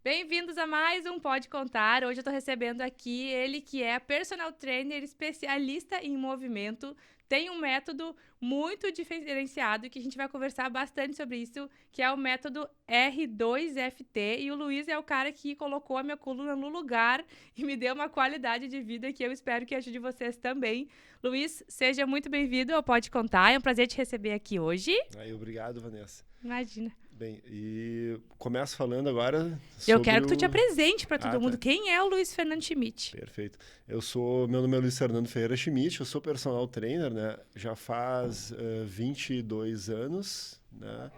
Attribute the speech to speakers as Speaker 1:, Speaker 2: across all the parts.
Speaker 1: Bem-vindos a mais um Pode Contar. Hoje eu tô recebendo aqui ele que é personal trainer, especialista em movimento, tem um método muito diferenciado que a gente vai conversar bastante sobre isso, que é o método R2FT. E o Luiz é o cara que colocou a minha coluna no lugar e me deu uma qualidade de vida que eu espero que ajude vocês também. Luiz, seja muito bem-vindo ao Pode Contar. É um prazer te receber aqui hoje.
Speaker 2: Aí, obrigado, Vanessa.
Speaker 1: Imagina.
Speaker 2: Bem, e começo falando agora
Speaker 1: Eu
Speaker 2: sobre
Speaker 1: quero que tu te apresente para todo mundo.
Speaker 2: Tá.
Speaker 1: Quem é o Luiz Fernando Schmidt?
Speaker 2: Perfeito. Meu nome é Luiz Fernando Ferreira Schmidt, eu sou personal trainer, né? Já faz 22 anos, né?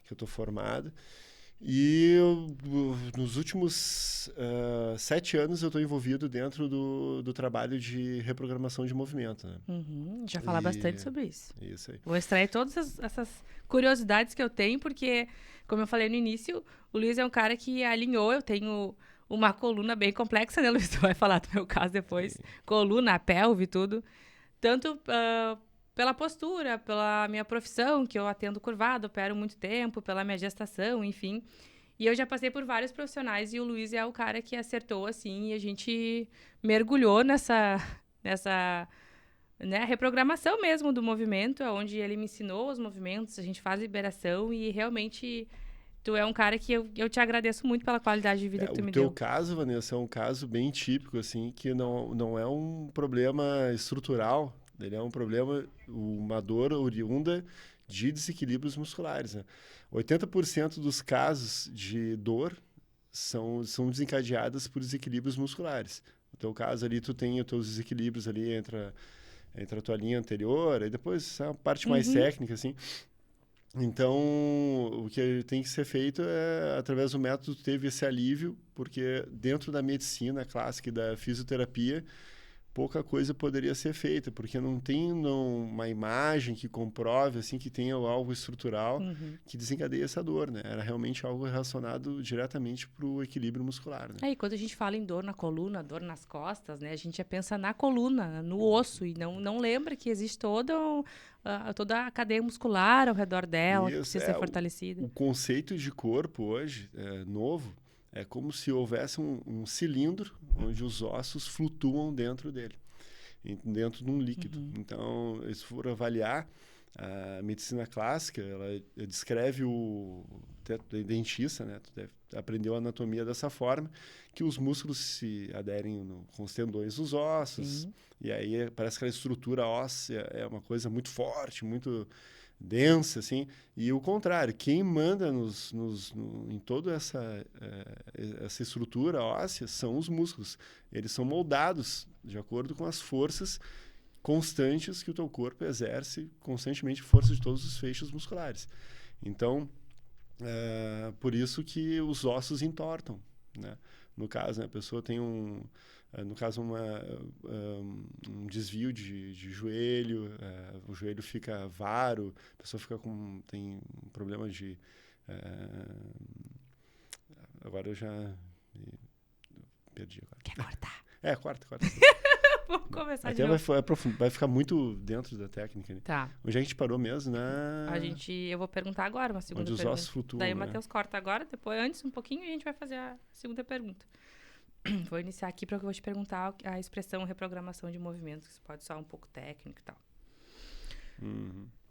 Speaker 2: Que eu estou formado. Nos últimos 7 anos eu estou envolvido dentro do trabalho de reprogramação de movimento, né?
Speaker 1: Já falar bastante sobre isso.
Speaker 2: Isso aí.
Speaker 1: Vou extrair todas essas curiosidades que eu tenho, porque, como eu falei no início, o Luiz é um cara que alinhou. Eu tenho uma coluna bem complexa, né, Luiz? Tu vai falar do meu caso depois.
Speaker 2: Sim.
Speaker 1: Coluna, pelve, tudo. Tanto pela postura, pela minha profissão, que eu atendo curvado, opero muito tempo, pela minha gestação, enfim. E eu já passei por vários profissionais e o Luiz é o cara que acertou, assim, e a gente mergulhou nessa né, reprogramação mesmo do movimento, onde ele me ensinou os movimentos, a gente faz liberação e realmente tu é um cara que eu te agradeço muito pela qualidade de vida que tu me
Speaker 2: O teu
Speaker 1: deu.
Speaker 2: caso, Vanessa, é um caso bem típico, assim, que não é um problema estrutural, ele é um problema, uma dor oriunda de desequilíbrios musculares, né? 80% dos casos de dor são desencadeadas por desequilíbrios musculares. No teu caso ali, tu tem os teus desequilíbrios ali entre a tua linha anterior, e depois a parte mais técnica, assim. Então, o que tem que ser feito é, através do método, teve esse alívio, porque dentro da medicina clássica e da fisioterapia, pouca coisa poderia ser feita, porque não tem uma imagem que comprove assim que tenha algo estrutural que desencadeie essa dor, né? Era realmente algo relacionado diretamente para o equilíbrio muscular, né?
Speaker 1: Aí, quando a gente fala em dor na coluna, dor nas costas, né? A gente já pensa na coluna, no osso, e não lembra que existe toda a cadeia muscular ao redor dela, que
Speaker 2: Isso
Speaker 1: precisa ser
Speaker 2: é
Speaker 1: fortalecida.
Speaker 2: o conceito de corpo hoje, novo, é como se houvesse um cilindro onde os ossos flutuam dentro dele, dentro de um líquido. Então, se for avaliar, a medicina clássica, ela descreve o dentista, né? Tu aprendeu a anatomia dessa forma, que os músculos se aderem com os tendões dos ossos,
Speaker 1: Sim.
Speaker 2: e aí parece que a estrutura óssea é uma coisa muito forte, muito densa, assim, e o contrário, quem manda em toda essa estrutura óssea são os músculos. Eles são moldados de acordo com as forças constantes que o teu corpo exerce constantemente, força de todos os feixes musculares. Então, por isso que os ossos entortam, né? No caso, né, a pessoa tem um desvio de joelho, o joelho fica varo, a pessoa tem um problema de... agora eu já me perdi. Agora.
Speaker 1: Quer cortar?
Speaker 2: Corta.
Speaker 1: Vamos começar de
Speaker 2: Até
Speaker 1: novo.
Speaker 2: vai ficar muito dentro da técnica, né?
Speaker 1: Tá.
Speaker 2: Onde a gente parou mesmo, né?
Speaker 1: Eu vou perguntar agora uma segunda
Speaker 2: Onde os
Speaker 1: pergunta.
Speaker 2: ossos flutuam,
Speaker 1: Daí o
Speaker 2: né?
Speaker 1: Matheus corta agora, depois antes um pouquinho e a gente vai fazer a segunda pergunta. Vou iniciar aqui porque eu vou te perguntar a expressão reprogramação de movimentos, que isso pode soar um pouco técnico e tal.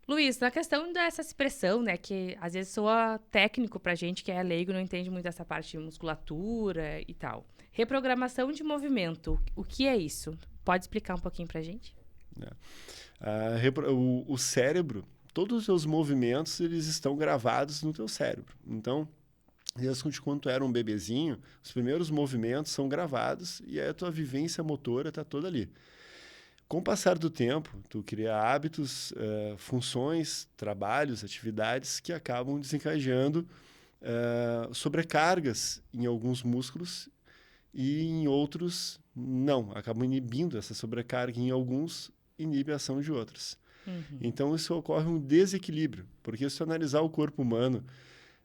Speaker 1: Luiz, na questão dessa expressão, né, que às vezes soa técnico pra gente que é leigo, não entende muito essa parte de musculatura e tal. Reprogramação de movimento, o que é isso? Pode explicar um pouquinho pra gente?
Speaker 2: O cérebro, todos os seus movimentos, eles estão gravados no teu cérebro. Então, desde quando tu era um bebezinho, os primeiros movimentos são gravados e aí a tua vivência motora está toda ali. Com o passar do tempo, tu cria hábitos, funções, trabalhos, atividades que acabam desencadeando sobrecargas em alguns músculos e em outros não, acabam inibindo essa sobrecarga, em alguns inibe a ação de outros. Então isso ocorre um desequilíbrio, porque se tu analisar o corpo humano,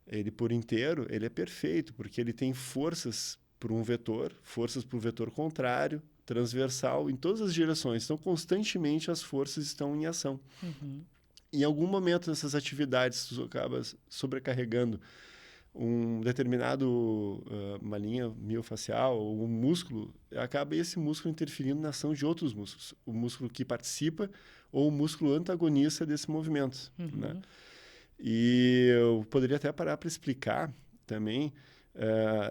Speaker 2: ele por inteiro, ele é perfeito, porque ele tem forças para um vetor, forças para o vetor contrário, transversal, em todas as direções. Então, constantemente as forças estão em ação. Em algum momento dessas atividades, tu acaba sobrecarregando um determinado uma linha miofacial ou um músculo, acaba esse músculo interferindo na ação de outros músculos. O músculo que participa ou o músculo antagonista desse movimento, né? E eu poderia até parar para explicar também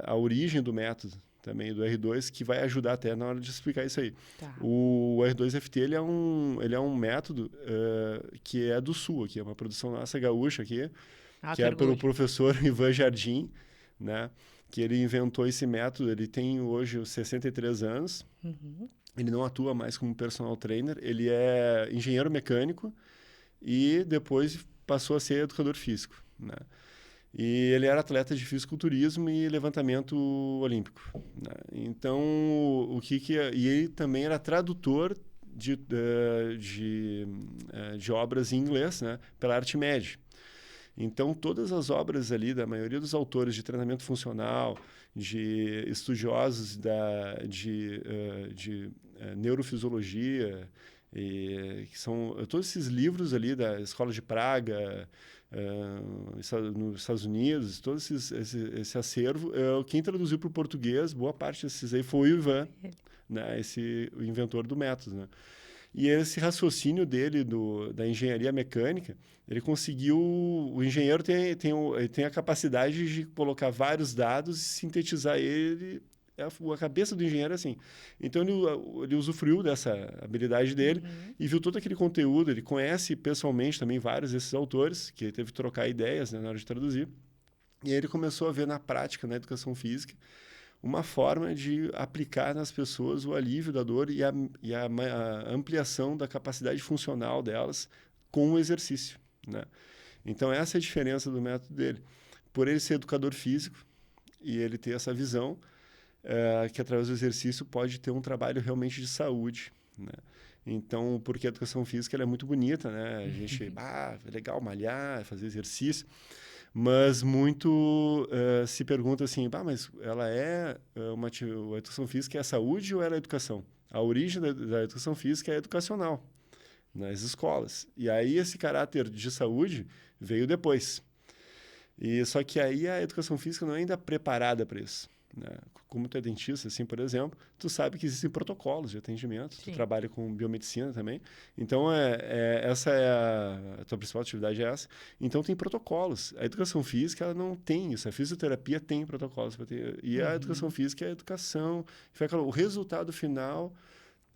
Speaker 2: a origem do método, também do R2, que vai ajudar até na hora de explicar isso aí.
Speaker 1: Tá.
Speaker 2: O R2-FT ele é um método que é do Sul, aqui, é uma produção nossa gaúcha aqui, que é pelo professor Ivan Jardim, né? Que ele inventou esse método. Ele tem hoje 63 anos. Ele não atua mais como personal trainer. Ele é engenheiro mecânico e depois passou a ser educador físico, né? E ele era atleta de fisiculturismo e levantamento olímpico, né? Então, e ele também era tradutor de obras em inglês, né? Pela Artmed. Então, todas as obras ali da maioria dos autores de treinamento funcional, de estudiosos de neurofisiologia, que são todos esses livros ali da Escola de Praga, nos Estados Unidos, todo esse acervo, quem traduziu para o português, boa parte desses aí foi o Ivan, né, o inventor do método, né? E esse raciocínio dele da engenharia mecânica, ele conseguiu... O engenheiro tem a capacidade de colocar vários dados e sintetizar ele. A cabeça do engenheiro é assim. Então, ele usufruiu dessa habilidade dele e viu todo aquele conteúdo. Ele conhece pessoalmente também vários desses autores, que ele teve que trocar ideias, né, na hora de traduzir. E aí ele começou a ver na prática, na educação física, uma forma de aplicar nas pessoas o alívio da dor e a ampliação da capacidade funcional delas com o exercício, né? Então, essa é a diferença do método dele. Por ele ser educador físico e ele ter essa visão que, através do exercício, pode ter um trabalho realmente de saúde, né? Então, porque a educação física ela é muito bonita, né? A gente, é legal malhar, fazer exercício, mas muito se pergunta assim, mas ela a educação física é a saúde ou ela é a educação? A origem da educação física é educacional, nas escolas. E aí esse caráter de saúde veio depois. Só que aí a educação física não é ainda preparada para isso, né? Como tu é dentista, assim, por exemplo, tu sabe que existem protocolos de atendimento. Sim. Tu trabalha com biomedicina também. Então, essa é a tua principal atividade, é essa. Então, tem protocolos. A educação física, ela não tem isso. A fisioterapia tem protocolos para ter. E a educação física é a educação. O resultado final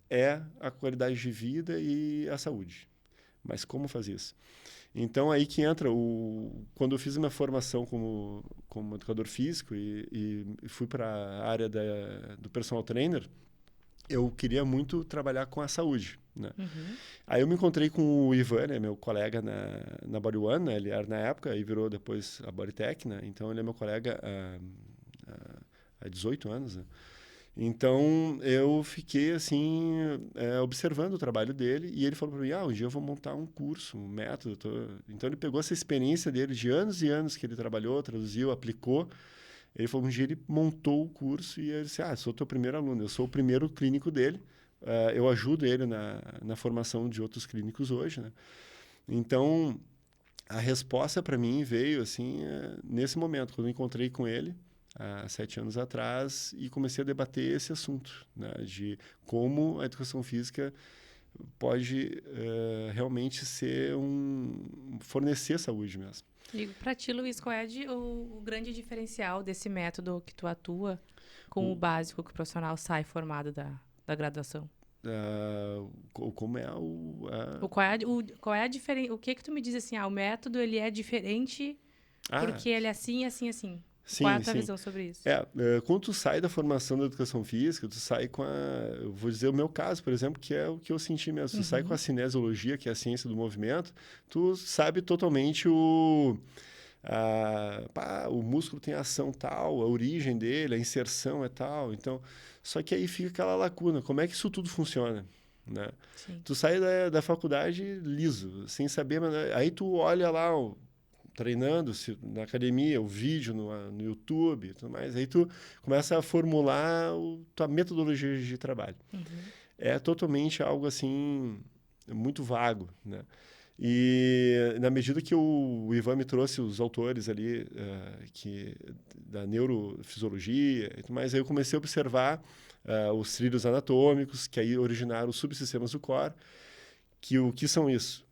Speaker 2: é a qualidade de vida e a saúde. Mas como fazer isso? Então, aí que entra quando eu fiz a minha formação como educador físico e fui para a área do personal trainer, eu queria muito trabalhar com a saúde, né? Aí eu me encontrei com o Ivan, né, meu colega na Body One, né? Ele era na época e virou depois a Bodytech, né? Então, ele é meu colega há 18 anos, né? Então, eu fiquei, assim, observando o trabalho dele e ele falou para mim, um dia eu vou montar um curso, um método. Então, ele pegou essa experiência dele de anos e anos que ele trabalhou, traduziu, aplicou. Ele falou, um dia ele montou o curso e ele disse, sou teu primeiro aluno, eu sou o primeiro clínico dele, eu ajudo ele na formação de outros clínicos hoje, né? Então, a resposta para mim veio, assim, nesse momento, quando eu encontrei com ele, há 7 anos atrás, e comecei a debater esse assunto, né, de como a educação física pode realmente fornecer saúde mesmo.
Speaker 1: E para ti, Luiz, qual é o grande diferencial desse método que tu atua com o básico que o profissional sai formado da graduação?
Speaker 2: Como é
Speaker 1: qual é a diferença? O que tu me diz assim, o método ele é diferente porque ele é assim, assim, assim. Qual é a tua visão sobre isso?
Speaker 2: Quando tu sai da formação da educação física, tu sai com eu vou dizer o meu caso, por exemplo, que é o que eu senti mesmo. Tu sai com a cinesiologia, que é a ciência do movimento, tu sabe totalmente o músculo tem ação tal, a origem dele, a inserção é tal. Então, só que aí fica aquela lacuna. Como é que isso tudo funciona, né? Tu sai da faculdade liso, sem saber, aí tu olha lá treinando na academia, o vídeo no YouTube e tudo mais, aí tu começa a formular tua metodologia de trabalho. É totalmente algo assim, muito vago, né? E na medida que o Ivan me trouxe os autores ali da neurofisiologia e tudo mais, aí eu comecei a observar os trilhos anatômicos, que aí originaram os subsistemas do core, que o que são isso?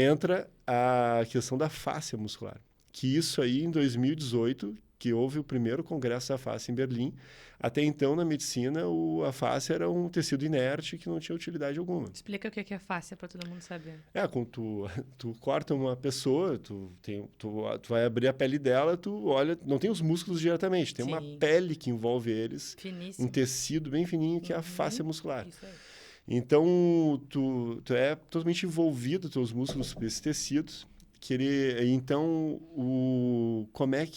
Speaker 2: Entra a questão da fáscia muscular. Que isso aí, em 2018, que houve o primeiro congresso da fáscia em Berlim. Até então, na medicina, a fáscia era um tecido inerte que não tinha utilidade alguma.
Speaker 1: Explica o que é fáscia para todo mundo saber.
Speaker 2: Quando tu corta uma pessoa, tu vai abrir a pele dela, tu olha, não tem os músculos diretamente, tem uma pele que envolve eles,
Speaker 1: finíssimo,
Speaker 2: um tecido bem fininho que é a fáscia muscular.
Speaker 1: Isso aí.
Speaker 2: Então, tu é totalmente envolvido, teus músculos, por esses tecidos, então,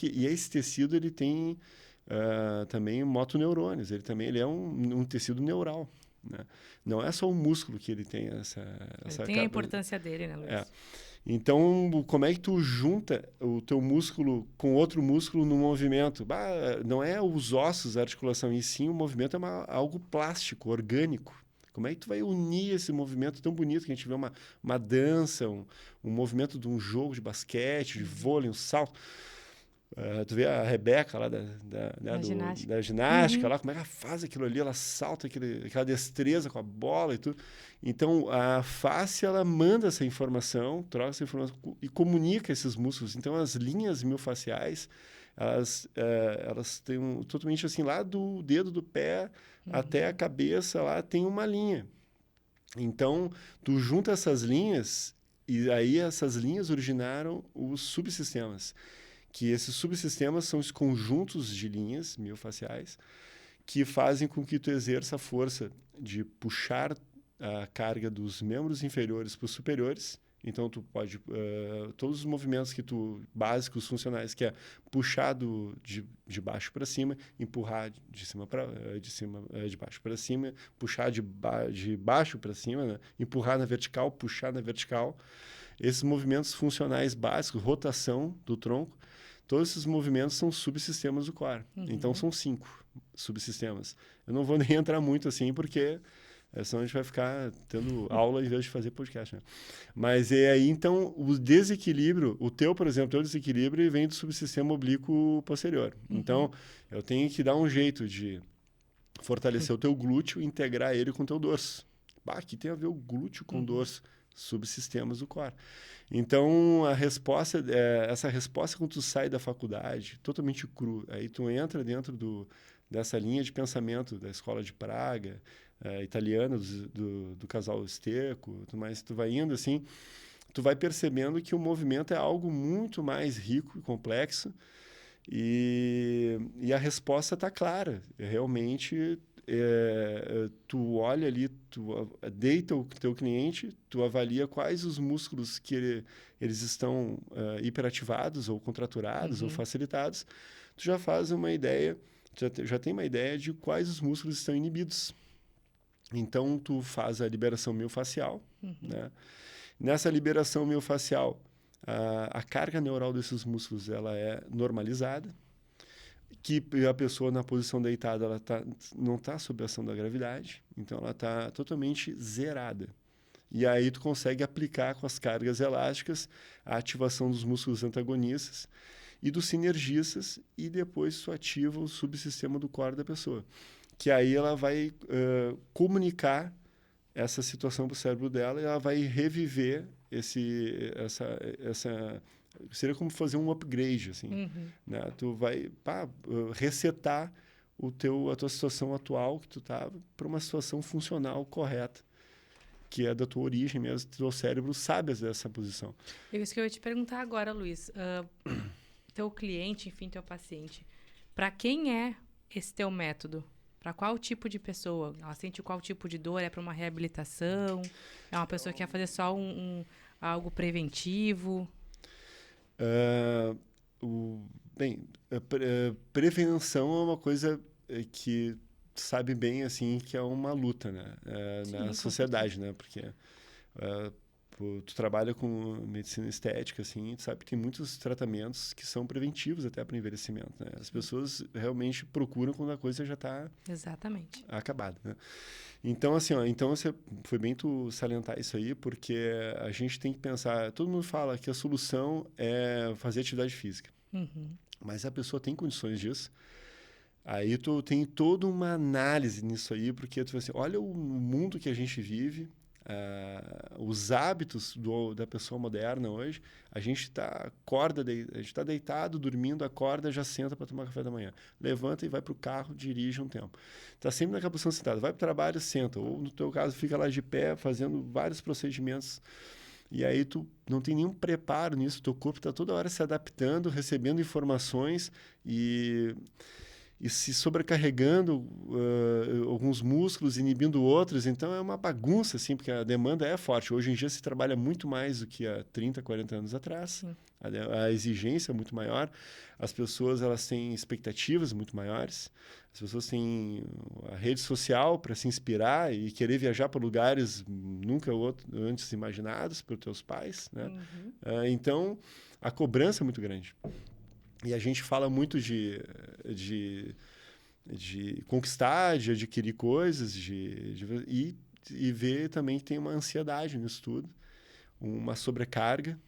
Speaker 2: e esse tecido, ele tem também motoneurônios, ele é um tecido neural, né? Não é só o músculo que ele tem
Speaker 1: tem a importância dele, né, Luiz?
Speaker 2: Então, como é que tu junta o teu músculo com outro músculo no movimento? Não é os ossos, a articulação, e sim o movimento é algo plástico, orgânico. Como é que tu vai unir esse movimento tão bonito que a gente vê uma dança, um movimento de um jogo de basquete, de vôlei, um salto? Tu vê a Rebeca lá da ginástica, lá, como é que ela faz aquilo ali? Ela salta aquela destreza com a bola e tudo. Então, a face, ela manda essa informação, troca essa informação e comunica esses músculos. Então, as linhas miofasciais, elas têm totalmente assim, lá do dedo do pé até a cabeça, lá tem uma linha. Então, tu junta essas linhas e aí essas linhas originaram os subsistemas. Que esses subsistemas são os conjuntos de linhas miofasciais que fazem com que tu exerça a força de puxar a carga dos membros inferiores para os superiores. Então, tu pode... todos os movimentos básicos, funcionais, que é puxar de baixo para cima, empurrar de baixo para cima, puxar de baixo para cima, né? Empurrar na vertical, puxar na vertical. Esses movimentos funcionais básicos, rotação do tronco, todos esses movimentos são subsistemas do core. Então, são 5 subsistemas. Eu não vou nem entrar muito assim, porque senão a gente vai ficar tendo aula em vez de fazer podcast, né? Mas aí, então, o desequilíbrio, por exemplo, o teu desequilíbrio vem do subsistema oblíquo posterior. Então, eu tenho que dar um jeito de fortalecer o teu glúteo e integrar ele com o teu dorso. Aqui tem a ver o glúteo com o dorso. Subsistemas do core. Então, essa resposta quando tu sai da faculdade, totalmente cru, aí tu entra dentro dessa linha de pensamento da escola de Praga, italiana, do casal Stecco, mas tu vai indo assim, tu vai percebendo que o movimento é algo muito mais rico e complexo e a resposta está clara. Realmente... tu olha ali, tu deita o teu cliente, tu avalia quais os músculos que eles estão hiperativados ou contraturados ou facilitados, tu já faz uma ideia, já tem uma ideia de quais os músculos estão inibidos. Então, tu faz a liberação miofascial, né? Nessa liberação miofascial, a carga neural desses músculos ela é normalizada, que a pessoa na posição deitada ela não está sob a ação da gravidade, então ela está totalmente zerada. E aí tu consegue aplicar com as cargas elásticas a ativação dos músculos antagonistas e dos sinergistas, e depois tu ativa o subsistema do core da pessoa, que aí ela vai comunicar essa situação para o cérebro dela e ela vai reviver essa seria como fazer um upgrade, assim, né? Tu vai resetar a tua situação atual que tu estava para uma situação funcional correta, que é da tua origem mesmo, teu cérebro sabe dessa posição.
Speaker 1: É isso que eu ia te perguntar agora, Luiz. Teu cliente, enfim, teu paciente, para quem é esse teu método? Para qual tipo de pessoa? Ela sente qual tipo de dor? É para uma reabilitação? É uma pessoa que quer fazer só algo preventivo?
Speaker 2: Prevenção é uma coisa que sabe bem assim que é uma luta, né? Na sociedade, né? Porque tu trabalha com medicina estética, assim, tu sabe que tem muitos tratamentos que são preventivos até para o envelhecimento, né? As pessoas realmente procuram quando a coisa já está
Speaker 1: Exatamente.
Speaker 2: acabada, né? Então, assim, ó, então você, foi bem tu salientar isso aí, porque a gente tem que pensar, todo mundo fala que a solução é fazer atividade física, mas a pessoa tem condições disso. Aí tu tem toda uma análise nisso aí, porque tu vai assim, olha o mundo que a gente vive, os hábitos da pessoa moderna hoje, a gente está deitado, dormindo, acorda, já senta para tomar café da manhã. Levanta e vai para o carro, dirige um tempo. Está sempre naquela posição sentada. Vai para o trabalho, senta. Ou, no teu caso, fica lá de pé, fazendo vários procedimentos. E aí tu não tem nenhum preparo nisso. Teu corpo está toda hora se adaptando, recebendo informações e se sobrecarregando alguns músculos, inibindo outros. Então, é uma bagunça, assim, porque a demanda é forte. Hoje em dia, se trabalha muito mais do que há 30, 40 anos atrás. A exigência é muito maior. As pessoas elas têm expectativas muito maiores. As pessoas têm a rede social para se inspirar e querer viajar para lugares nunca antes imaginados pelos teus pais, né? Então, a cobrança é muito grande. E a gente fala muito de conquistar, de adquirir coisas, e ver também que tem uma ansiedade nisso tudo, uma sobrecarga,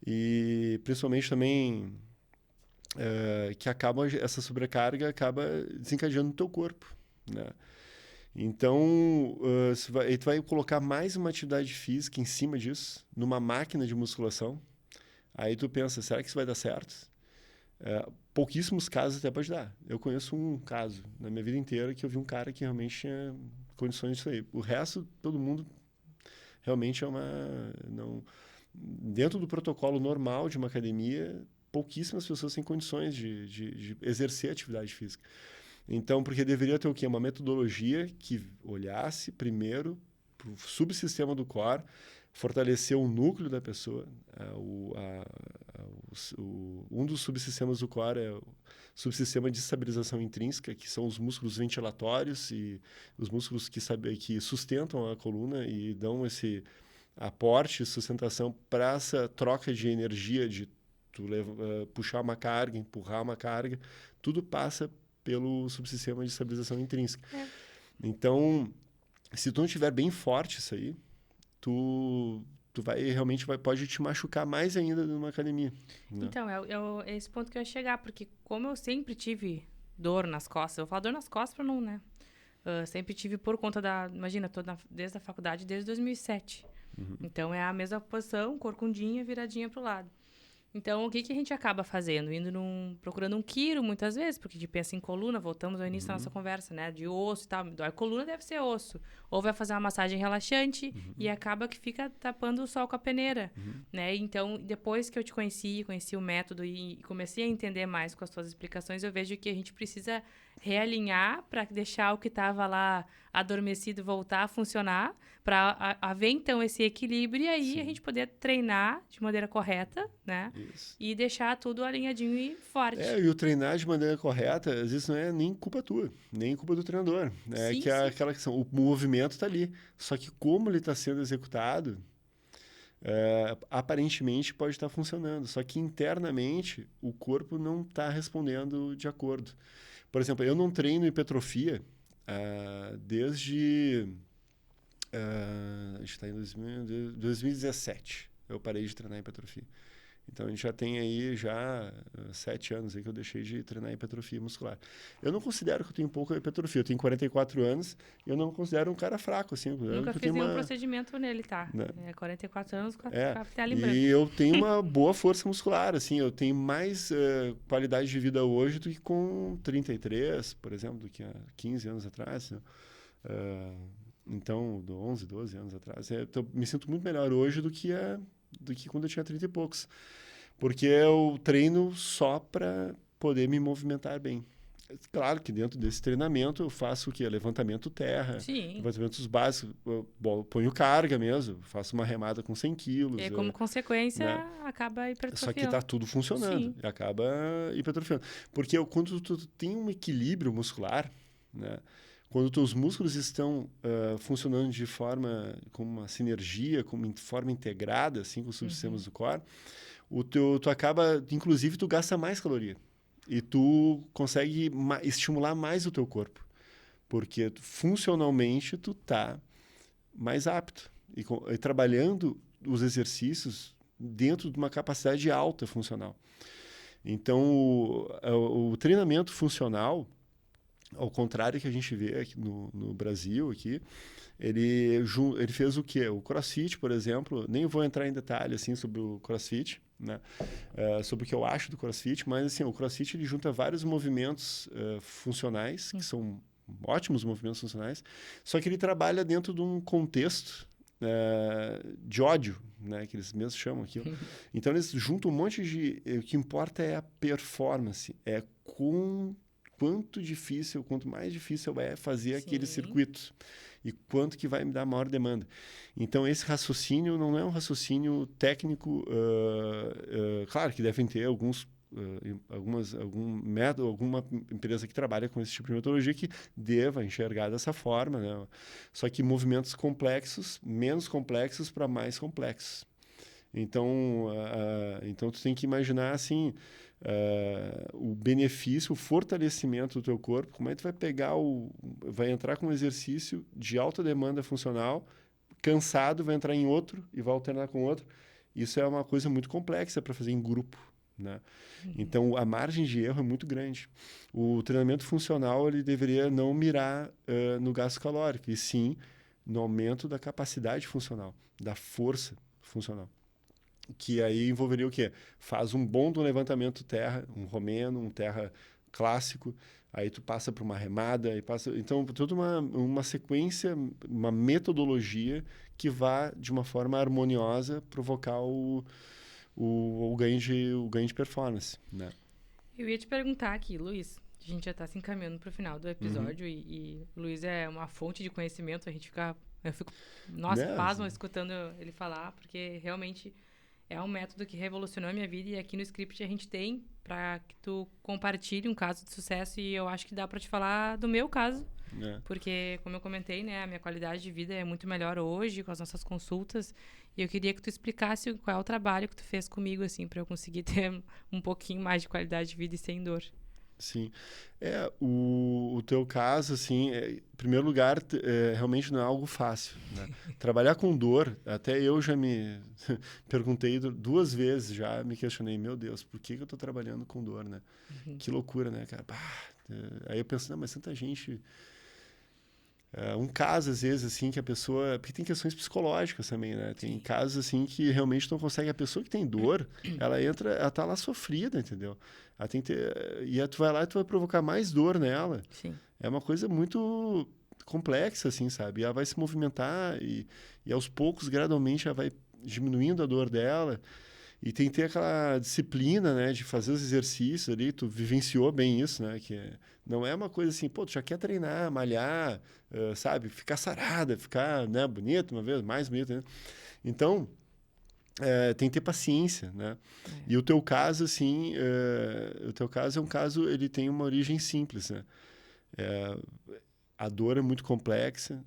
Speaker 2: e principalmente também que essa sobrecarga acaba desencadeando no teu corpo, né? Então, tu vai colocar mais uma atividade física em cima disso, numa máquina de musculação, aí tu pensa, será que isso vai dar certo? Pouquíssimos casos até pode dar. Eu conheço um caso na minha vida inteira que eu vi um cara que realmente tinha condições disso aí. O resto, todo mundo realmente dentro do protocolo normal de uma academia, pouquíssimas pessoas têm condições de exercer atividade física. Então, porque deveria ter o quê? Uma metodologia que olhasse primeiro para o subsistema do core, fortalecer o núcleo da pessoa. Um dos subsistemas do core é o subsistema de estabilização intrínseca, que são os músculos ventilatórios e os músculos que sustentam a coluna e dão esse aporte e sustentação para essa troca de energia, de puxar uma carga, empurrar uma carga. Tudo passa pelo subsistema de estabilização intrínseca. Então, se tu não estiver bem forte isso aí, tu pode te machucar mais ainda numa academia, né?
Speaker 1: Então, é esse ponto que eu ia chegar, porque como eu sempre tive dor nas costas, eu vou falar dor nas costas para não, né? Sempre tive por conta imagina, desde a faculdade, desde 2007. Então, é a mesma posição, corcundinha, viradinha pro lado. Então, o que a gente acaba fazendo? Procurando um quiro, muitas vezes, porque a gente pensa em coluna, voltamos ao início da nossa conversa, né? De osso e tal. A coluna deve ser osso. Ou vai fazer uma massagem relaxante e acaba que fica tapando o sol com a peneira, né? Então, depois que eu te conheci o método e comecei a entender mais com as tuas explicações, eu vejo que a gente precisa realinhar para deixar o que estava lá adormecido voltar a funcionar, para haver, então, esse equilíbrio e aí a gente poder treinar de maneira correta, né?
Speaker 2: Isso.
Speaker 1: E deixar tudo alinhadinho e forte.
Speaker 2: E o treinar de maneira correta, às vezes não é nem culpa tua, nem culpa do treinador. Né?
Speaker 1: Sim,
Speaker 2: é aquela questão, o movimento está ali. Só que como ele está sendo executado, aparentemente pode estar funcionando. Só que internamente o corpo não está respondendo de acordo. Por exemplo, eu não treino hipertrofia desde... a gente está em 2017. Eu parei de treinar hipertrofia. Então, a gente já tem aí 7 anos aí que eu deixei de treinar hipertrofia muscular. Eu não considero que eu tenho pouca hipertrofia. Eu tenho 44 anos e eu não considero um cara fraco, assim.
Speaker 1: Nunca fiz nenhum procedimento nele, tá?
Speaker 2: Né?
Speaker 1: 44 anos com a tela em branco.
Speaker 2: E eu tenho uma boa força muscular, assim. Eu tenho mais qualidade de vida hoje do que com 33, por exemplo, do que há 15 anos atrás. Né? Então, 11, 12 anos atrás. Então, me sinto muito melhor hoje do que quando eu tinha 30 e poucos. Porque eu treino só para poder me movimentar bem. Claro que dentro desse treinamento eu faço o quê? Levantamento terra, levantamentos básicos, eu ponho carga mesmo, faço uma remada com 100 quilos.
Speaker 1: E como consequência, né? Acaba hipertrofiando.
Speaker 2: Só que está tudo funcionando, e acaba hipertrofiando. Porque quando tu tem um equilíbrio muscular, né? Quando os teus músculos estão funcionando com uma sinergia, de forma integrada, assim, com os subsistemas do core, tu acaba, inclusive, tu gasta mais caloria. E tu consegue estimular mais o teu corpo. Porque funcionalmente tu tá mais apto. E trabalhando os exercícios dentro de uma capacidade alta funcional. Então, o treinamento funcional, ao contrário que a gente vê aqui no Brasil, aqui, ele fez o quê? O CrossFit, por exemplo, nem vou entrar em detalhe assim, sobre o CrossFit, né? Sobre o que eu acho do CrossFit, mas assim, o CrossFit ele junta vários movimentos funcionais, que são ótimos movimentos funcionais, só que ele trabalha dentro de um contexto de ódio, né, que eles mesmos chamam aquilo. Então eles juntam um monte de... O que importa é a performance, quanto mais difícil é fazer aqueles circuitos e quanto que vai me dar maior demanda. Então esse raciocínio não é um raciocínio técnico, claro que devem ter algum método, alguma empresa que trabalha com esse tipo de metodologia que deva enxergar dessa forma, né? Só que movimentos complexos, menos complexos para mais complexos. Então, então tu tem que imaginar assim o benefício, o fortalecimento do teu corpo. Como é que tu vai entrar com um exercício de alta demanda funcional, cansado, vai entrar em outro e vai alternar com outro. Isso é uma coisa muito complexa para fazer em grupo, né? Então, a margem de erro é muito grande. O treinamento funcional ele deveria não mirar no gasto calórico, e sim no aumento da capacidade funcional, da força funcional. Que aí envolveria o quê? Faz um bom do levantamento terra, um romeno, um terra clássico, aí tu passa para uma remada, então toda uma sequência, uma metodologia que vá de uma forma harmoniosa provocar o ganho de performance, né?
Speaker 1: Eu ia te perguntar aqui, Luiz, a gente já está se encaminhando para o final do episódio e o Luiz é uma fonte de conhecimento, eu fico, pasmo escutando ele falar, porque realmente é um método que revolucionou a minha vida e aqui no Script a gente tem para que tu compartilhe um caso de sucesso e eu acho que dá para te falar do meu caso, porque, como eu comentei, né, a minha qualidade de vida é muito melhor hoje com as nossas consultas e eu queria que tu explicasse qual é o trabalho que tu fez comigo, assim, para eu conseguir ter um pouquinho mais de qualidade de vida e sem dor.
Speaker 2: Sim. O teu caso, assim, em primeiro lugar, realmente não é algo fácil, né? Trabalhar com dor, até eu já me perguntei 2 vezes, já me questionei, meu Deus, por que eu estou trabalhando com dor, né? Que loucura, né, cara? Aí eu penso, não, mas tanta gente... um caso, às vezes, assim, que a pessoa... Porque tem questões psicológicas também, né? Tem casos, assim, que realmente não consegue... A pessoa que tem dor, ela tá lá sofrida, entendeu? Ela tem que ter... E aí tu vai lá e tu vai provocar mais dor nela.
Speaker 1: Sim.
Speaker 2: É uma coisa muito complexa, assim, sabe? E ela vai se movimentar e aos poucos, gradualmente, ela vai diminuindo a dor dela. E tem que ter aquela disciplina, né, de fazer os exercícios ali. Tu vivenciou bem isso, né? Não é uma coisa assim, pô, tu já quer treinar, malhar, sabe? Ficar sarada, ficar, né, bonito uma vez, mais bonito, né? Então, tem que ter paciência, né? E o teu caso, assim, é um caso, ele tem uma origem simples, né? A dor é muito complexa,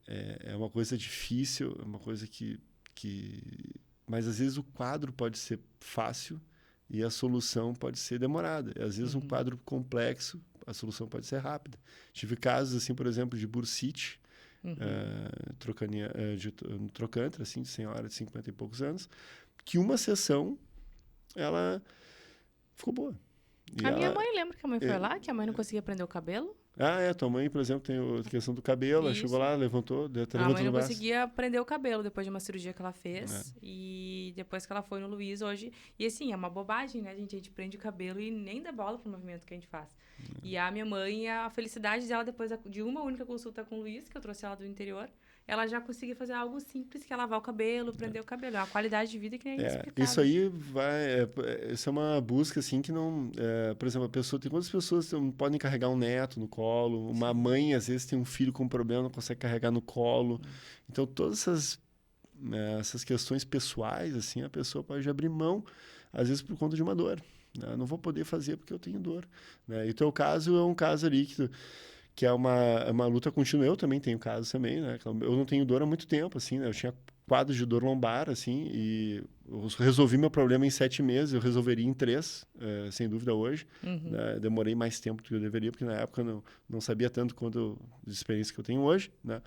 Speaker 2: é uma coisa difícil, é uma coisa que... Mas, às vezes, o quadro pode ser fácil e a solução pode ser demorada. Às vezes, um quadro complexo, a solução pode ser rápida. Tive casos, assim, por exemplo, de bursite, no trocânter, assim, de senhora de 50 e poucos anos, que uma sessão, ela ficou boa.
Speaker 1: Minha mãe, lembra que a mãe foi lá, que a mãe não conseguia prender o cabelo?
Speaker 2: Tua mãe, por exemplo, tem a questão do cabelo, ela chegou lá, levantou,
Speaker 1: a mãe não conseguia prender o cabelo depois de uma cirurgia que ela fez. E depois que ela foi no Luiz hoje... E assim, é uma bobagem, né, gente? A gente prende o cabelo e nem dá bola pro movimento que a gente faz. E a minha mãe, a felicidade dela, depois de uma única consulta com o Luiz, que eu trouxe ela do interior, ela já conseguia fazer algo simples, que é lavar o cabelo, prender o cabelo. É uma qualidade de vida que nem é
Speaker 2: isso aí isso é uma busca, assim, que não... por exemplo, tem quantas pessoas não podem carregar um neto no colo? Uma mãe, às vezes, tem um filho com problema, não consegue carregar no colo. Então, todas essas questões pessoais, assim, a pessoa pode abrir mão, às vezes, por conta de uma dor. Não vou poder fazer porque eu tenho dor, né? E o teu caso é um caso ali que é uma luta contínua. Eu também tenho casos também, né? Eu não tenho dor há muito tempo, assim, né? Eu tinha quadros de dor lombar, assim, e eu resolvi meu problema em 7 meses, eu resolveria em 3, sem dúvida hoje. Né? Demorei mais tempo do que eu deveria, porque na época eu não sabia tanto quanto de experiência que eu tenho hoje, né?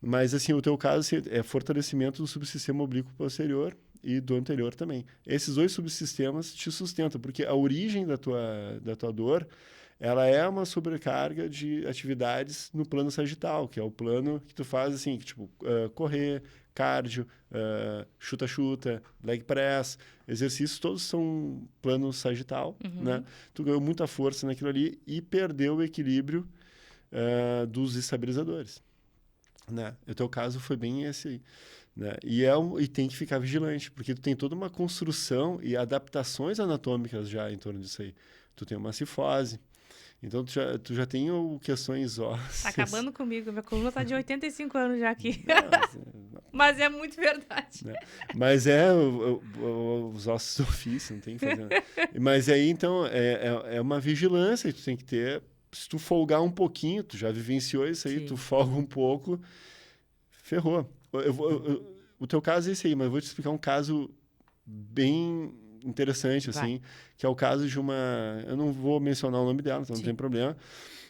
Speaker 2: Mas, assim, o teu caso assim, é fortalecimento do subsistema oblíquo posterior e do anterior também. Esses 2 subsistemas te sustentam, porque a origem da tua dor, ela é uma sobrecarga de atividades no plano sagital, que é o plano que tu faz, assim, que, tipo, correr, cardio, chuta-chuta, leg press, exercícios todos são plano sagital, né? Tu ganhou muita força naquilo ali e perdeu o equilíbrio dos estabilizadores. Né? O teu caso foi bem esse aí. Né? E tem que ficar vigilante, porque tu tem toda uma construção e adaptações anatômicas já em torno disso aí. Tu tem uma cifose, então tu já tem questões ósseas.
Speaker 1: Tá acabando comigo, minha coluna tá de 85 anos já aqui.
Speaker 2: Não.
Speaker 1: Mas é muito verdade.
Speaker 2: Né? Mas os ossos do ofício, não tem que fazer. Mas aí, então, é uma vigilância que tu tem que ter. Se tu folgar um pouquinho, tu já vivenciou isso aí, tu folga um pouco, ferrou. O teu caso é esse aí, mas eu vou te explicar um caso bem interessante, assim, que é o caso de uma... Eu não vou mencionar o nome dela, então não tem problema.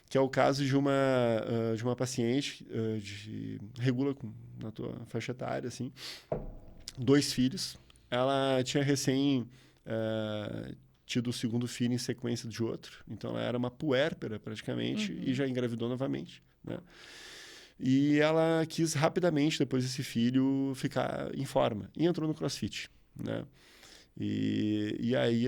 Speaker 2: Que é o caso de uma paciente regula na tua faixa etária, assim, 2 filhos. Ela tinha recém tido o segundo filho em sequência de outro. Então, ela era uma puérpera, praticamente, e já engravidou novamente, né? E ela quis rapidamente, depois desse filho, ficar em forma. E entrou no CrossFit, né? E aí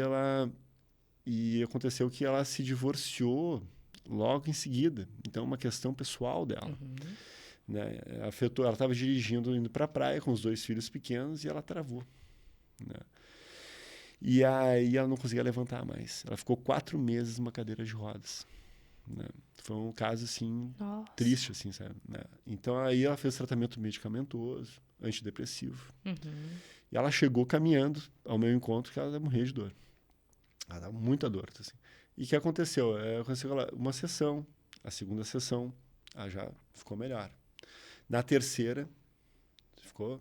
Speaker 2: E aconteceu que ela se divorciou logo em seguida. Então, uma questão pessoal dela. Né? Afetou, ela estava dirigindo, indo para a praia com os 2 filhos pequenos e ela travou. Né? E aí ela não conseguia levantar mais. Ela ficou 4 meses numa cadeira de rodas. Né? Foi um caso, assim, triste, assim, sabe? Né? Então, aí ela fez tratamento medicamentoso, antidepressivo. E ela chegou caminhando ao meu encontro que ela ia morrer de dor. Ela dava muita dor, assim. E o que aconteceu? Aconteceu uma sessão, a segunda sessão, ela já ficou melhor. Na terceira, ficou...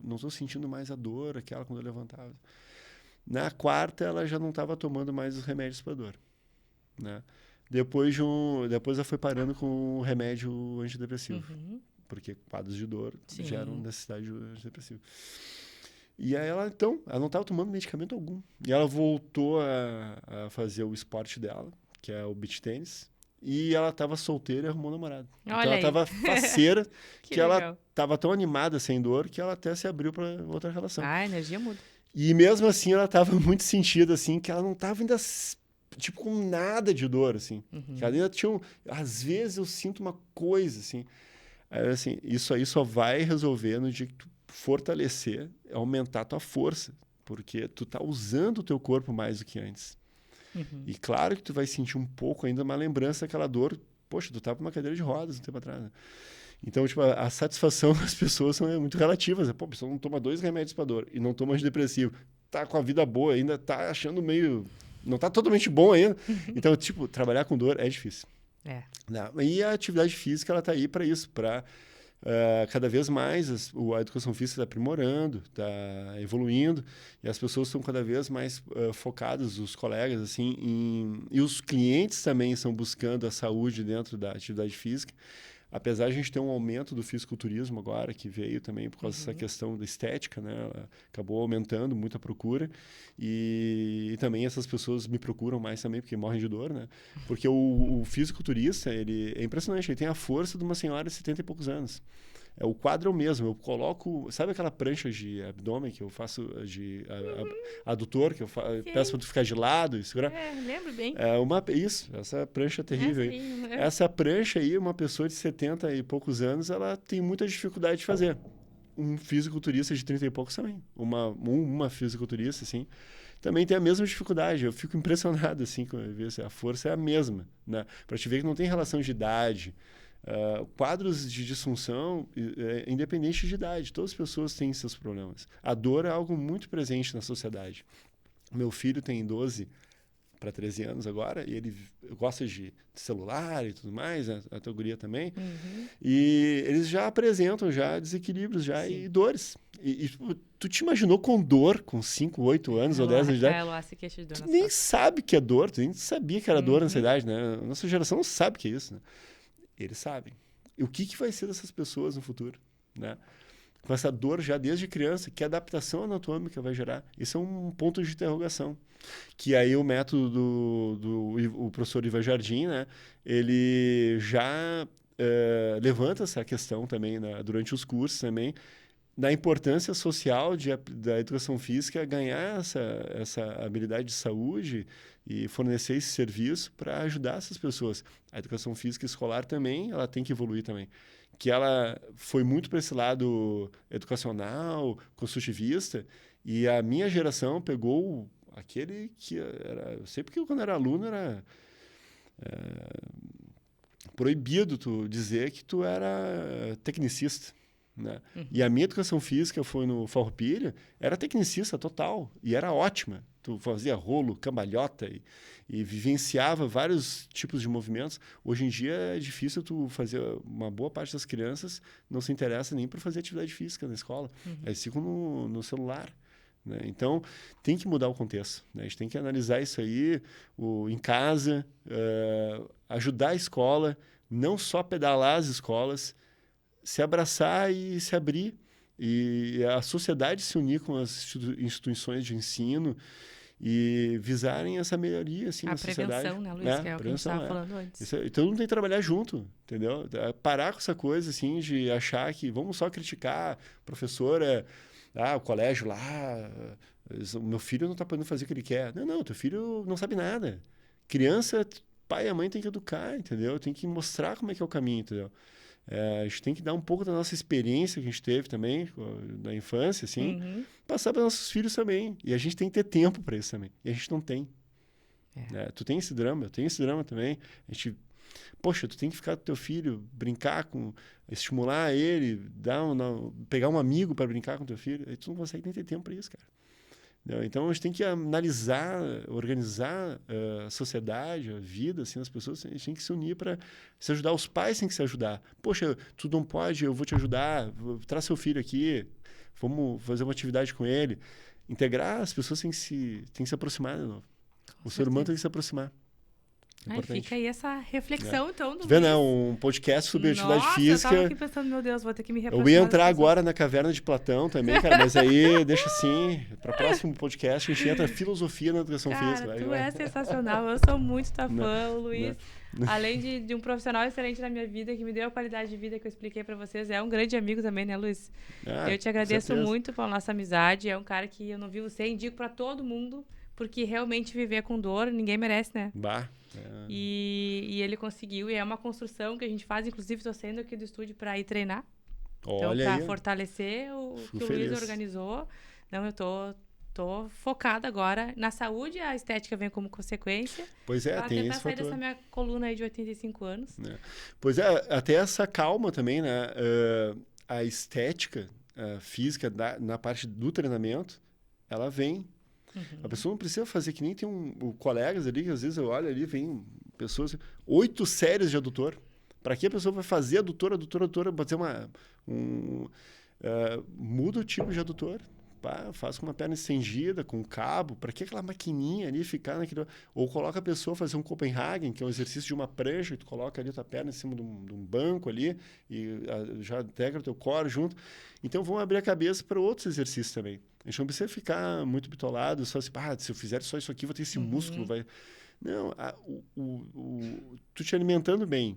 Speaker 2: não estou sentindo mais a dor, aquela quando eu levantava. Na quarta, ela já não estava tomando mais os remédios para dor. Né? Depois ela foi parando com o remédio antidepressivo. Porque quadros de dor geram necessidade de antidepressivo. E aí ela não estava tomando medicamento algum. E ela voltou a fazer o esporte dela, que é o beach tênis. E ela estava solteira e arrumou um namorado. Então ela estava faceira, que ela estava tão animada, sem dor, que ela até se abriu para outra relação.
Speaker 1: A energia muda.
Speaker 2: E mesmo assim ela estava muito sentida, assim, que ela não estava ainda... tipo, com nada de dor, assim. Que ela ainda tinha... Às vezes eu sinto uma coisa, assim. Aí, assim, isso aí só vai resolver no dia que tu fortalecer, aumentar a tua força. Porque tu tá usando o teu corpo mais do que antes. E claro que tu vai sentir um pouco ainda uma lembrança daquela dor. Poxa, tu tava numa cadeira de rodas um tempo atrás, né? Então, tipo, a satisfação das pessoas são muito relativas. Pô, a pessoa não toma 2 remédios para dor e não toma antidepressivo. Tá com a vida boa ainda, tá achando meio... Não tá totalmente bom ainda. Então, tipo, trabalhar com dor é difícil. Não. E a atividade física, ela tá aí para isso, para cada vez mais a educação física está aprimorando, está evoluindo, e as pessoas estão cada vez mais focadas, os colegas, assim, e os clientes também estão buscando a saúde dentro da atividade física. Apesar de a gente ter um aumento do fisiculturismo agora, que veio também por causa dessa questão da estética, né? Ela acabou aumentando muito a procura. E também essas pessoas me procuram mais também, porque morrem de dor, né? Porque o fisiculturista, ele é impressionante, ele tem a força de uma senhora de 70 e poucos anos. O quadro é o mesmo, eu coloco... Sabe aquela prancha de abdômen que eu faço de adutor, que eu peço para tu ficar de lado e segurar?
Speaker 1: Lembro bem.
Speaker 2: Essa prancha terrível aí. Essa prancha aí, uma pessoa de 70 e poucos anos, ela tem muita dificuldade de fazer. Um fisiculturista de 30 e poucos também. Uma fisiculturista, assim, também tem a mesma dificuldade. Eu fico impressionado, assim, quando eu vejo, a força é a mesma, né? Para te ver que não tem relação de idade. Quadros de disfunção, independente de idade, todas as pessoas têm seus problemas. A dor é algo muito presente na sociedade. Meu filho tem 12, para 13 anos agora, e ele gosta de celular e tudo mais, a tua guria também, e eles já apresentam já desequilíbrios já e dores. E tu te imaginou com dor com 5, 8 anos ou 10 anos de idade? Tu nem sabe que é dor, tu nem sabia que era dor nessa idade, né? Nossa geração não sabe que é isso, né? Eles sabem. E o que vai ser dessas pessoas no futuro, né? Com essa dor já desde criança, que adaptação anatômica vai gerar? Isso é um ponto de interrogação. Que aí o método o professor Ivan Jardim, né, ele já levanta essa questão também durante os cursos também, da importância social da educação física ganhar essa habilidade de saúde e fornecer esse serviço para ajudar essas pessoas. A educação física escolar também, ela tem que evoluir também. Que ela foi muito para esse lado educacional, construtivista, e a minha geração pegou aquele que era... Eu sei porque quando era aluno era proibido tu dizer que tu era tecnicista, né? E a minha educação física foi no Farroupilha, era tecnicista total, e era ótima. Tu fazia rolo, cambalhota e vivenciava vários tipos de movimentos. Hoje em dia é difícil tu fazer... Uma boa parte das crianças não se interessa nem por fazer atividade física na escola. Eles ficam no celular, né? Então, tem que mudar o contexto, né? A gente tem que analisar isso aí em casa, ajudar a escola, não só pedalar as escolas, se abraçar e se abrir. E a sociedade se unir com as instituições de ensino e visarem essa melhoria assim, na sociedade.
Speaker 1: A prevenção, né, Luiz? Que é o que a gente estava falando antes.
Speaker 2: Todo mundo tem que trabalhar junto, entendeu? Parar com essa coisa assim, de achar que vamos só criticar professora, o colégio lá, o meu filho não está podendo fazer o que ele quer. Não, teu filho não sabe nada. Criança, pai e a mãe tem que educar, entendeu? Tem que mostrar como é que é o caminho, entendeu? A gente tem que dar um pouco da nossa experiência que a gente teve também, na infância, assim, passar para nossos filhos também. E a gente tem que ter tempo para isso também. E a gente não tem. Tu tem esse drama, eu tenho esse drama também. A gente... Poxa, tu tem que ficar com teu filho, brincar estimular ele, pegar um amigo para brincar com teu filho. Aí tu não consegue nem ter tempo para isso, cara. Então, a gente tem que analisar, organizar a sociedade, a vida, assim, as pessoas. A gente tem que se unir para se ajudar. Os pais têm que se ajudar. Poxa, tu não pode, eu vou te ajudar. Traz seu filho aqui, vamos fazer uma atividade com ele. Integrar, as pessoas têm que se aproximar de novo. O ser humano tem que se aproximar.
Speaker 1: Fica aí essa reflexão, então.
Speaker 2: Tá vendo, né? Um podcast sobre atividade física.
Speaker 1: Eu tava aqui pensando, meu Deus, vou ter que me reaproximar.
Speaker 2: Eu ia entrar agora na caverna de Platão também, cara, mas aí deixa assim, para o próximo podcast a gente entra filosofia na educação física.
Speaker 1: Tu é sensacional, eu sou muito tua fã, o Luiz. Além de um profissional excelente na minha vida, que me deu a qualidade de vida que eu expliquei para vocês, é um grande amigo também, né, Luiz? Eu te agradeço muito pela nossa amizade, é um cara que eu não vivo sem, indico para todo mundo, porque realmente viver com dor, ninguém merece, né? E ele conseguiu, e é uma construção que a gente faz, inclusive estou saindo aqui do estúdio para ir treinar. Então, para fortalecer o que o Luiz organizou. Não, eu tô focada agora na saúde, a estética vem como consequência.
Speaker 2: Pois é, tem esse fator.
Speaker 1: Para tentar sair dessa minha coluna aí de 85 anos.
Speaker 2: Pois é, até essa calma também, né? A estética física na parte do treinamento, ela vem. A pessoa não precisa fazer que nem tem colegas ali, que às vezes eu olho ali, vem pessoas... 8 séries de adutor. Para que a pessoa vai fazer adutor, pode ser muda o tipo de adutor. Faz com uma perna estendida, com um cabo. Para que aquela maquininha ali ficar naquele... Ou coloca a pessoa fazer um Copenhagen, que é um exercício de uma prancha, e tu coloca ali a tua perna em cima de um banco ali, e já integra o teu core junto. Então, vamos abrir a cabeça para outros exercícios também. A gente não precisa ficar muito bitolado, só assim, se eu fizer só isso aqui, vou ter esse músculo. Não, tu te alimentando bem,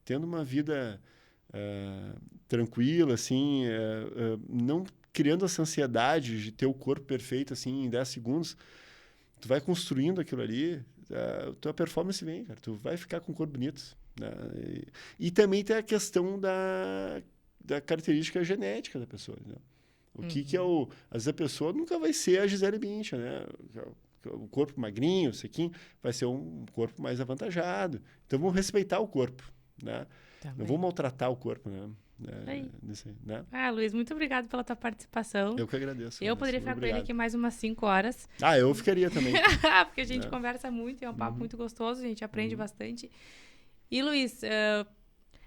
Speaker 2: tendo uma vida tranquila, assim, não criando essa ansiedade de ter o corpo perfeito, assim, em 10 segundos, tu vai construindo aquilo ali, tua performance vem, cara, tu vai ficar com o corpo bonito. Né? E também tem a questão da característica genética da pessoa, né? O que é às vezes a pessoa nunca vai ser a Gisele Bündchen, né? O corpo magrinho, sequinho, vai ser um corpo mais avantajado. Então, vamos respeitar o corpo. né?
Speaker 1: Também.
Speaker 2: Não vou maltratar o corpo, né?
Speaker 1: Né? Luiz, muito obrigado pela tua participação.
Speaker 2: Eu que agradeço.
Speaker 1: Eu poderia ficar com ele aqui mais umas 5 horas.
Speaker 2: Eu ficaria também.
Speaker 1: Porque a gente conversa muito, é um papo muito gostoso, a gente aprende bastante. E, Luiz,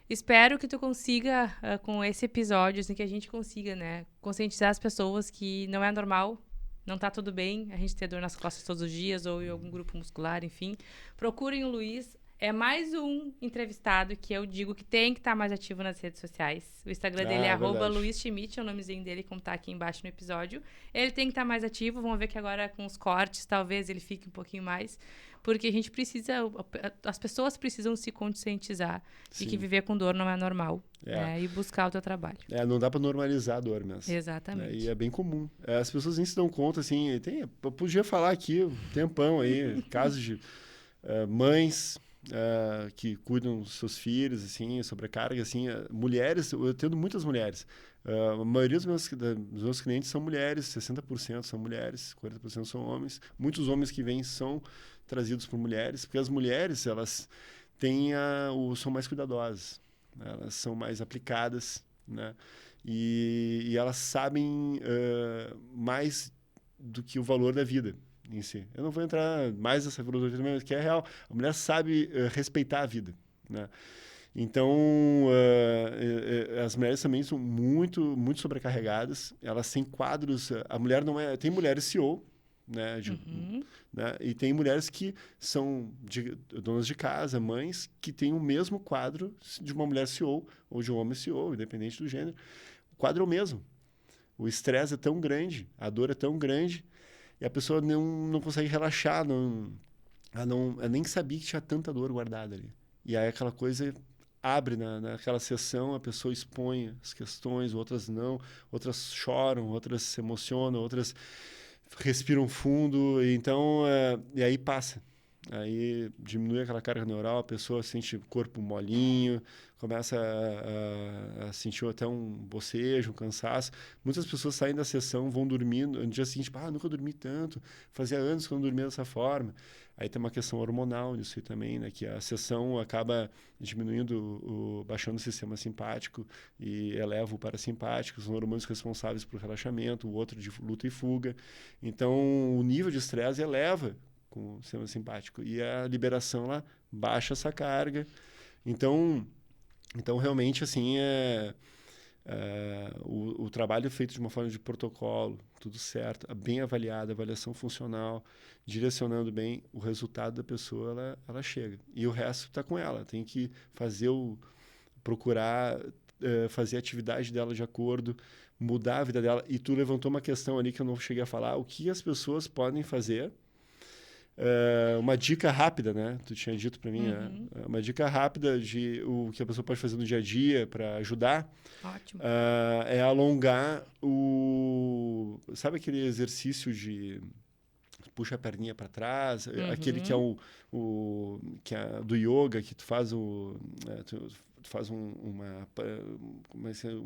Speaker 1: espero que tu consiga, com esse episódio, assim, que a gente consiga, né, conscientizar as pessoas que não é normal, não tá tudo bem a gente ter dor nas costas todos os dias ou em algum grupo muscular, enfim. Procurem o Luiz. É mais um entrevistado que eu digo que tem que estar mais ativo nas redes sociais. O Instagram dele é @LuizSchmidt, é o nomezinho dele, como tá aqui embaixo no episódio. Ele tem que estar mais ativo. Vamos ver que agora com os cortes, talvez ele fique um pouquinho mais. Porque a gente precisa... As pessoas precisam se conscientizar de que viver com dor não é normal. Né? E buscar o teu trabalho.
Speaker 2: Não dá para normalizar a dor mesmo.
Speaker 1: Exatamente.
Speaker 2: E é bem comum. As pessoas nem se dão conta, assim... Eu podia falar aqui um tempão aí, casos de mães... que cuidam dos seus filhos, assim, sobrecarga, assim, mulheres, eu atendo muitas mulheres. A maioria dos meus clientes são mulheres, 60% são mulheres, 40% são homens. Muitos homens que vêm são trazidos por mulheres, porque as mulheres, elas são mais cuidadosas, né? Elas são mais aplicadas, né? E elas sabem mais do que o valor da vida em si. Eu não vou entrar mais nessa filosofia, mas que é real. A mulher sabe respeitar a vida, né? Então, as mulheres também são muito, muito sobrecarregadas. Elas têm quadros... A mulher não é... Tem mulheres CEO, né? Né? E tem mulheres que são donas de casa, mães, que têm o mesmo quadro de uma mulher CEO ou de um homem CEO, independente do gênero. O quadro é o mesmo. O estresse é tão grande, a dor é tão grande, e a pessoa não consegue relaxar, ela nem sabia que tinha tanta dor guardada ali. E aí aquela coisa abre naquela sessão, a pessoa expõe as questões, outras não, outras choram, outras se emocionam, outras respiram fundo, e aí passa. Aí diminui aquela carga neural, a pessoa sente o corpo molinho, começa a sentir até um bocejo, um cansaço. Muitas pessoas saem da sessão, vão dormindo, no dia seguinte, nunca dormi tanto, fazia anos que eu não dormia dessa forma. Aí tem uma questão hormonal nisso aí também, né? Que a sessão acaba diminuindo, baixando o sistema simpático e eleva o parasimpático, são hormônios responsáveis por relaxamento, o outro de luta e fuga. Então, o nível de estresse eleva com o sistema simpático. E a liberação lá baixa essa carga. Então realmente, assim, o trabalho é feito de uma forma de protocolo, tudo certo, bem avaliado, avaliação funcional, direcionando bem, o resultado da pessoa, ela chega. E o resto está com ela. Tem que procurar fazer a atividade dela de acordo, mudar a vida dela. E tu levantou uma questão ali que eu não cheguei a falar. O que as pessoas podem fazer? Uma dica rápida, né? Tu tinha dito para mim, uma dica rápida de o que a pessoa pode fazer no dia a dia para ajudar.
Speaker 1: Ótimo.
Speaker 2: É alongar sabe aquele exercício de puxa a perninha para trás, aquele que é que é do yoga, que tu faz tu faz um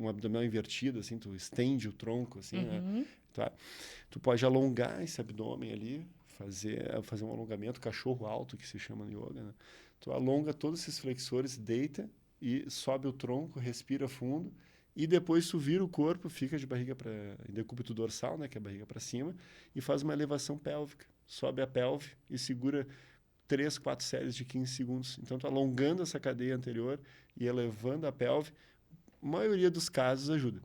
Speaker 2: abdominal invertido, assim, tu estende o tronco, assim, né? Tu pode alongar esse abdômen ali, fazer um alongamento, cachorro alto, que se chama no yoga, né? Tu alonga todos esses flexores, deita e sobe o tronco, respira fundo, e depois tu vira o corpo, fica de barriga em decúbito dorsal, né, que é a barriga para cima, e faz uma elevação pélvica. Sobe a pelve e segura 3, 4 séries de 15 segundos. Então, tu alongando essa cadeia anterior e elevando a pelve, a maioria dos casos ajuda.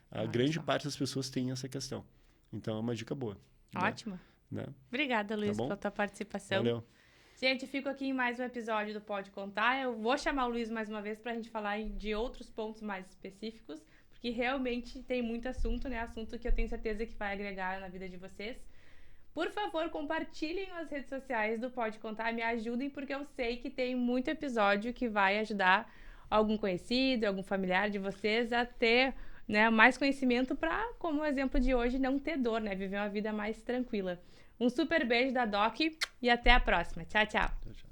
Speaker 2: A grande parte das pessoas tem essa questão. Então, é uma dica boa.
Speaker 1: Ótimo.
Speaker 2: Né?
Speaker 1: Obrigada, Luiz, pela tua participação.
Speaker 2: Valeu.
Speaker 1: Gente, fico aqui em mais um episódio do Pode Contar. Eu vou chamar o Luiz mais uma vez para a gente falar de outros pontos mais específicos, porque realmente tem muito assunto, né? Assunto que eu tenho certeza que vai agregar na vida de vocês. Por favor, compartilhem as redes sociais do Pode Contar, me ajudem, porque eu sei que tem muito episódio que vai ajudar algum conhecido, algum familiar de vocês a ter, né, mais conhecimento para, como o exemplo de hoje, não ter dor, né? Viver uma vida mais tranquila. Um super beijo da Doc e até a próxima. Tchau, tchau.